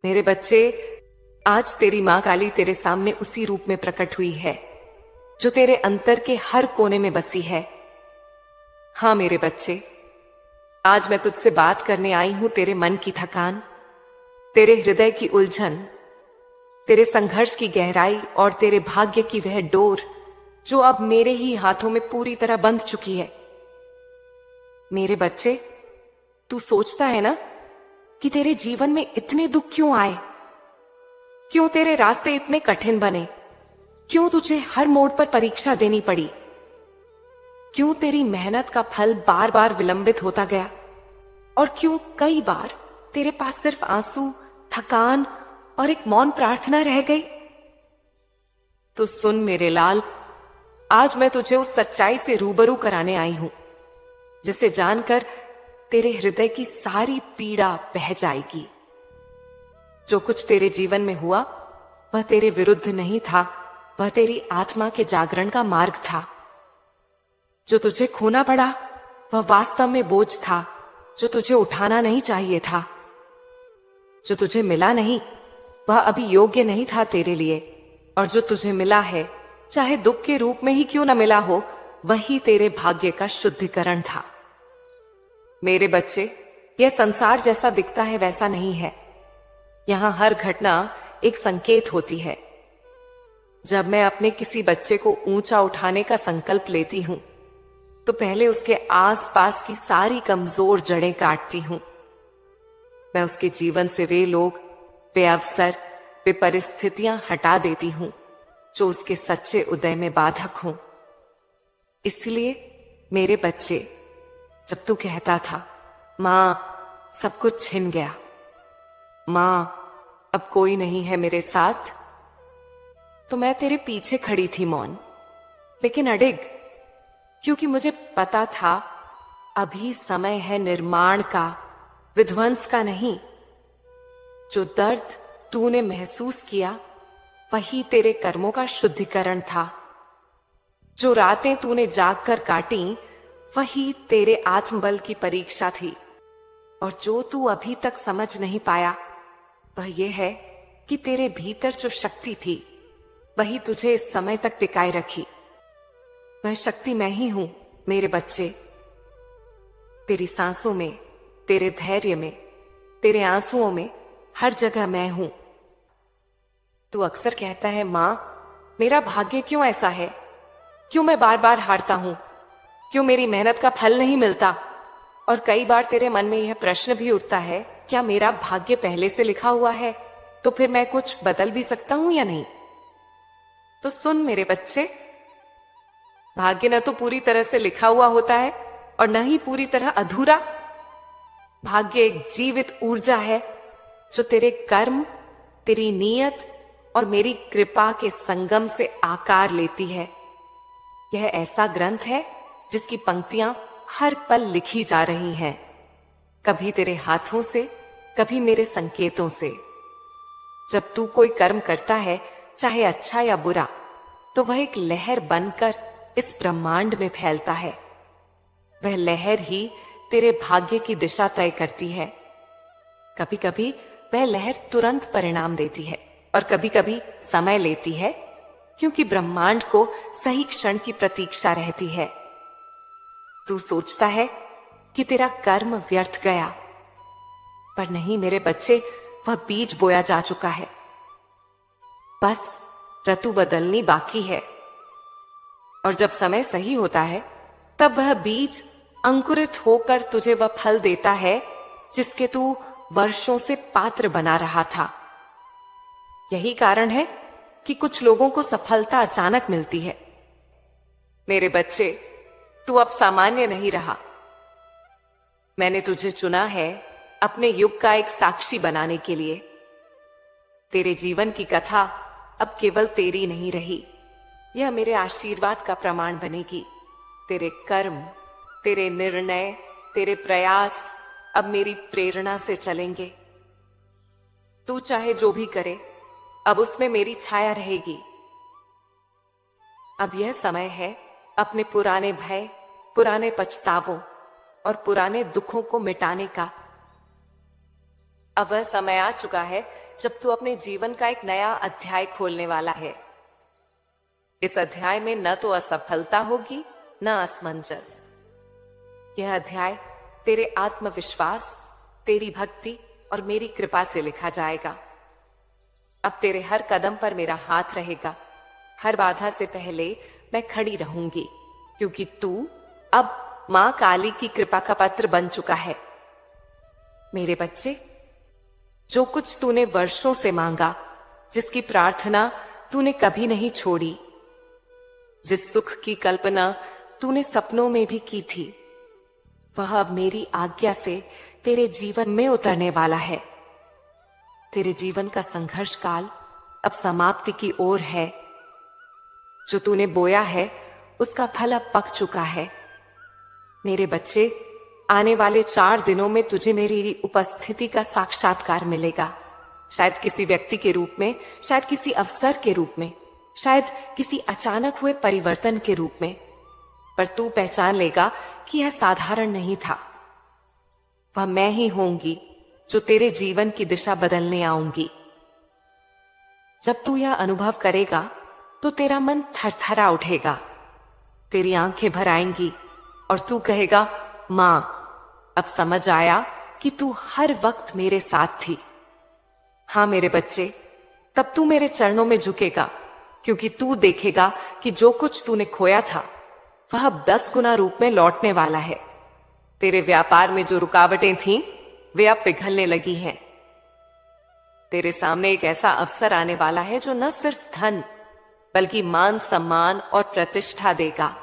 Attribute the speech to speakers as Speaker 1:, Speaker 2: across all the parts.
Speaker 1: मेरे बच्चे, आज तेरी मां काली तेरे सामने उसी रूप में प्रकट हुई है जो तेरे अंतर के हर कोने में बसी है। हाँ मेरे बच्चे, आज मैं तुझसे बात करने आई हूं तेरे मन की थकान, तेरे हृदय की उलझन, तेरे संघर्ष की गहराई और तेरे भाग्य की वह डोर जो अब मेरे ही हाथों में पूरी तरह बंध चुकी है। मेरे बच्चे, तू सोचता है ना कि तेरे जीवन में इतने दुख क्यों आए, क्यों तेरे रास्ते इतने कठिन बने, क्यों तुझे हर मोड़ पर परीक्षा देनी पड़ी, क्यों तेरी मेहनत का फल बार बार विलंबित होता गया और क्यों कई बार तेरे पास सिर्फ आंसू, थकान और एक मौन प्रार्थना रह गई। तो सुन मेरे लाल, आज मैं तुझे उस सच्चाई से रूबरू कराने आई हूं जिसे जानकर तेरे हृदय की सारी पीड़ा बह जाएगी। जो कुछ तेरे जीवन में हुआ वह तेरे विरुद्ध नहीं था, वह तेरी आत्मा के जागरण का मार्ग था। जो तुझे खोना पड़ा वह वास्तव में बोझ था जो तुझे उठाना नहीं चाहिए था। जो तुझे मिला नहीं वह अभी योग्य नहीं था तेरे लिए, और जो तुझे मिला है, चाहे दुख के रूप में ही क्यों न मिला हो, वही तेरे भाग्य का शुद्धिकरण था। मेरे बच्चे, यह संसार जैसा दिखता है वैसा नहीं है। यहां हर घटना एक संकेत होती है। जब मैं अपने किसी बच्चे को ऊंचा उठाने का संकल्प लेती हूं तो पहले उसके आसपास की सारी कमजोर जड़ें काटती हूं। मैं उसके जीवन से वे लोग, वे अवसर, वे परिस्थितियां हटा देती हूं जो उसके सच्चे उदय में बाधक हों। इसलिए मेरे बच्चे, जब तू कहता था मां सब कुछ छिन गया, मां अब कोई नहीं है मेरे साथ, तो मैं तेरे पीछे खड़ी थी मौन लेकिन अडिग, क्योंकि मुझे पता था अभी समय है निर्माण का, विध्वंस का नहीं। जो दर्द तूने महसूस किया वही तेरे कर्मों का शुद्धिकरण था। जो रातें तूने जागकर काटी वही तेरे आत्मबल की परीक्षा थी। और जो तू अभी तक समझ नहीं पाया वह यह है कि तेरे भीतर जो शक्ति थी वही तुझे इस समय तक टिकाए रखी। वह शक्ति मैं ही हूं मेरे बच्चे। तेरी सांसों में, तेरे धैर्य में, तेरे आंसुओं में, हर जगह मैं हूं। तू अक्सर कहता है मां मेरा भाग्य क्यों ऐसा है, क्यों मैं बार बार हारता हूं, क्यों मेरी मेहनत का फल नहीं मिलता। और कई बार तेरे मन में यह प्रश्न भी उठता है, क्या मेरा भाग्य पहले से लिखा हुआ है तो फिर मैं कुछ बदल भी सकता हूं या नहीं। तो सुन मेरे बच्चे, भाग्य न तो पूरी तरह से लिखा हुआ होता है और न ही पूरी तरह अधूरा। भाग्य एक जीवित ऊर्जा है जो तेरे कर्म, तेरी नीयत और मेरी कृपा के संगम से आकार लेती है। यह ऐसा ग्रंथ है जिसकी पंक्तियां हर पल लिखी जा रही हैं, कभी तेरे हाथों से, कभी मेरे संकेतों से। जब तू कोई कर्म करता है, चाहे अच्छा या बुरा, तो वह एक लहर बनकर इस ब्रह्मांड में फैलता है। वह लहर ही तेरे भाग्य की दिशा तय करती है। कभी कभी वह लहर तुरंत परिणाम देती है और कभी कभी समय लेती है, क्योंकि ब्रह्मांड को सही क्षण की प्रतीक्षा रहती है। तू सोचता है कि तेरा कर्म व्यर्थ गया, पर नहीं मेरे बच्चे, वह बीज बोया जा चुका है। बस ऋतु बदलनी बाकी है, और जब समय सही होता है तब वह बीज अंकुरित होकर तुझे वह फल देता है जिसके तू वर्षों से पात्र बना रहा था। यही कारण है कि कुछ लोगों को सफलता अचानक मिलती है। मेरे बच्चे, तू अब सामान्य नहीं रहा। मैंने तुझे चुना है अपने युग का एक साक्षी बनाने के लिए। तेरे जीवन की कथा अब केवल तेरी नहीं रही, यह मेरे आशीर्वाद का प्रमाण बनेगी। तेरे कर्म, तेरे निर्णय, तेरे प्रयास अब मेरी प्रेरणा से चलेंगे। तू चाहे जो भी करे, अब उसमें मेरी छाया रहेगी। अब यह समय है अपने पुराने भय, पुराने पछतावों और पुराने दुखों को मिटाने का। अब वह समय आ चुका है जब तू अपने जीवन का एक नया अध्याय खोलने वाला है। इस अध्याय में न तो असफलता होगी न असमंजस। यह अध्याय तेरे आत्मविश्वास, तेरी भक्ति और मेरी कृपा से लिखा जाएगा। अब तेरे हर कदम पर मेरा हाथ रहेगा। हर बाधा से पहले मैं खड़ी रहूंगी, क्योंकि तू अब मां काली की कृपा का पात्र बन चुका है। मेरे बच्चे, जो कुछ तूने वर्षों से मांगा, जिसकी प्रार्थना तूने कभी नहीं छोड़ी, जिस सुख की कल्पना तूने सपनों में भी की थी, वह अब मेरी आज्ञा से तेरे जीवन में उतरने वाला है। तेरे जीवन का संघर्ष काल अब समाप्ति की ओर है। जो तूने बोया है उसका फल अब पक चुका है। मेरे बच्चे, आने वाले 4 दिनों में तुझे मेरी उपस्थिति का साक्षात्कार मिलेगा। शायद किसी व्यक्ति के रूप में, शायद किसी अवसर के रूप में, शायद किसी अचानक हुए परिवर्तन के रूप में, पर तू पहचान लेगा कि यह साधारण नहीं था। वह मैं ही होंगी जो तेरे जीवन की दिशा बदलने आऊंगी। जब तू यह अनुभव करेगा तो तेरा मन थरथरा उठेगा, तेरी आंखें भर आएंगी और तू कहेगा, मां, अब समझ आया कि तू हर वक्त मेरे साथ थी। हां मेरे बच्चे, तब तू मेरे चरणों में झुकेगा, क्योंकि तू देखेगा कि जो कुछ तूने खोया था वह अब 10 गुना रूप में लौटने वाला है। तेरे व्यापार में जो रुकावटें थीं, वे अब पिघलने लगी हैं। तेरे सामने एक ऐसा अवसर आने वाला है जो न सिर्फ धन बल्कि मान, सम्मान और प्रतिष्ठा देगा।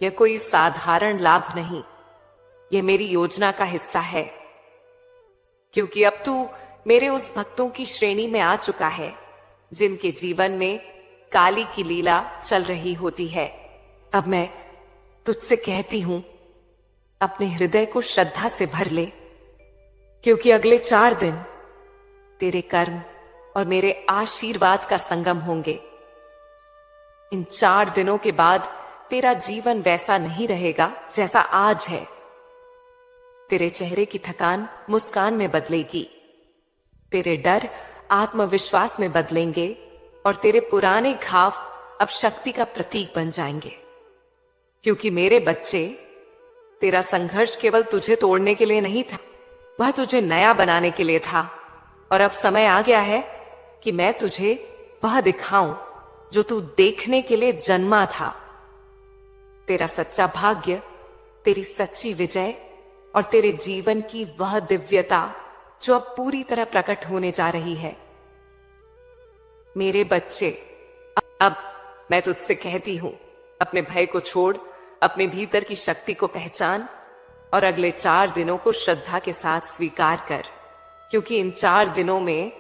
Speaker 1: यह कोई साधारण लाभ नहीं, यह मेरी योजना का हिस्सा है, क्योंकि अब तू मेरे उस भक्तों की श्रेणी में आ चुका है जिनके जीवन में काली की लीला चल रही होती है। अब मैं तुझसे कहती हूं, अपने हृदय को श्रद्धा से भर ले, क्योंकि अगले 4 दिन तेरे कर्म और मेरे आशीर्वाद का संगम होंगे। इन 4 दिनों के बाद तेरा जीवन वैसा नहीं रहेगा जैसा आज है। तेरे चेहरे की थकान मुस्कान में बदलेगी, तेरे डर आत्मविश्वास में बदलेंगे और तेरे पुराने घाव अब शक्ति का प्रतीक बन जाएंगे। क्योंकि मेरे बच्चे, तेरा संघर्ष केवल तुझे तोड़ने के लिए नहीं था, वह तुझे नया बनाने के लिए था। और अब समय आ गया है कि मैं तुझे वह दिखाऊं जो तू देखने के लिए जन्मा था। तेरा सच्चा भाग्य, तेरी सच्ची विजय और तेरे जीवन की वह दिव्यता जो अब पूरी तरह प्रकट होने जा रही है। मेरे बच्चे, अब मैं तुझसे कहती हूं, अपने भय को छोड़, अपने भीतर की शक्ति को पहचान और अगले 4 दिनों को श्रद्धा के साथ स्वीकार कर, क्योंकि इन 4 दिनों में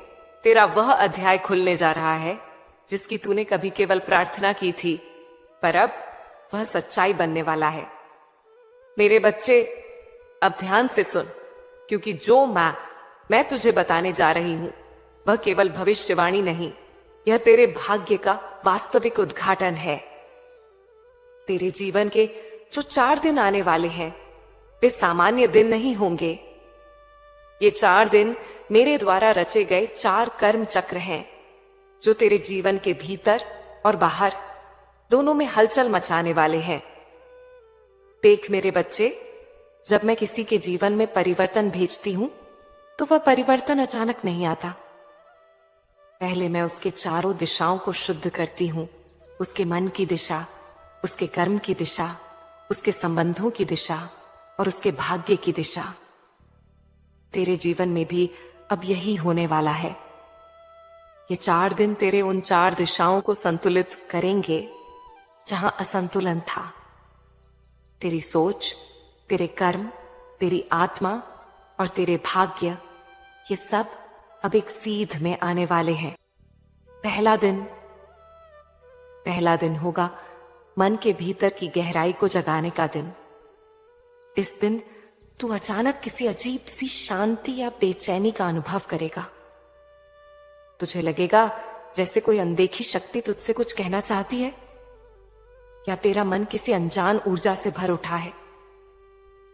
Speaker 1: तेरा वह अध्याय खुलने जा रहा है जिसकी तूने कभी केवल प्रार्थना की थी, पर अब वह सच्चाई बनने वाला है। मेरे बच्चे, अब ध्यान से सुन, क्योंकि जो मैं तुझे बताने जा रही हूं वह केवल भविष्यवाणी नहीं, यह तेरे भाग्य का वास्तविक उद्घाटन है। तेरे जीवन के जो 4 दिन आने वाले हैं वे सामान्य दिन नहीं होंगे। ये 4 दिन मेरे द्वारा रचे गए 4 कर्म चक्र हैं जो तेरे जीवन के भीतर और बाहर दोनों में हलचल मचाने वाले हैं। देख मेरे बच्चे, जब मैं किसी के जीवन में परिवर्तन भेजती हूं तो वह परिवर्तन अचानक नहीं आता। पहले मैं उसके चारों दिशाओं को शुद्ध करती हूं, उसके मन की दिशा, उसके कर्म की दिशा, उसके संबंधों की दिशा और उसके भाग्य की दिशा। तेरे जीवन में भी अब यही होने वाला है। ये 4 दिन तेरे उन 4 दिशाओं को संतुलित करेंगे जहां असंतुलन था। तेरी सोच, तेरे कर्म, तेरी आत्मा और तेरे भाग्य, ये सब अब एक सीध में आने वाले हैं। पहला दिन होगा मन के भीतर की गहराई को जगाने का दिन। इस दिन तू अचानक किसी अजीब सी शांति या बेचैनी का अनुभव करेगा। तुझे लगेगा जैसे कोई अनदेखी शक्ति तुझसे कुछ कहना चाहती है, या तेरा मन किसी अनजान ऊर्जा से भर उठा है।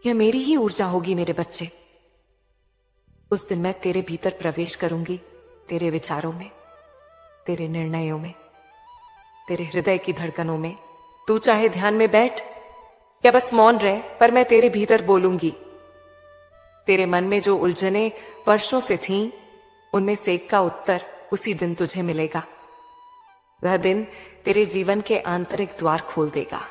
Speaker 1: यह मेरी ही ऊर्जा होगी मेरे बच्चे। उस दिन मैं तेरे भीतर प्रवेश करूंगी, तेरे विचारों में, तेरे निर्णयों में, तेरे हृदय की धड़कनों में। तू चाहे ध्यान में बैठ या बस मौन रह, पर मैं तेरे भीतर बोलूंगी। तेरे मन में जो उलझने वर्षों से थीं, उनमें से एक का उत्तर उसी दिन तुझे मिलेगा। वह दिन तेरे जीवन के आंतरिक द्वार खोल देगा।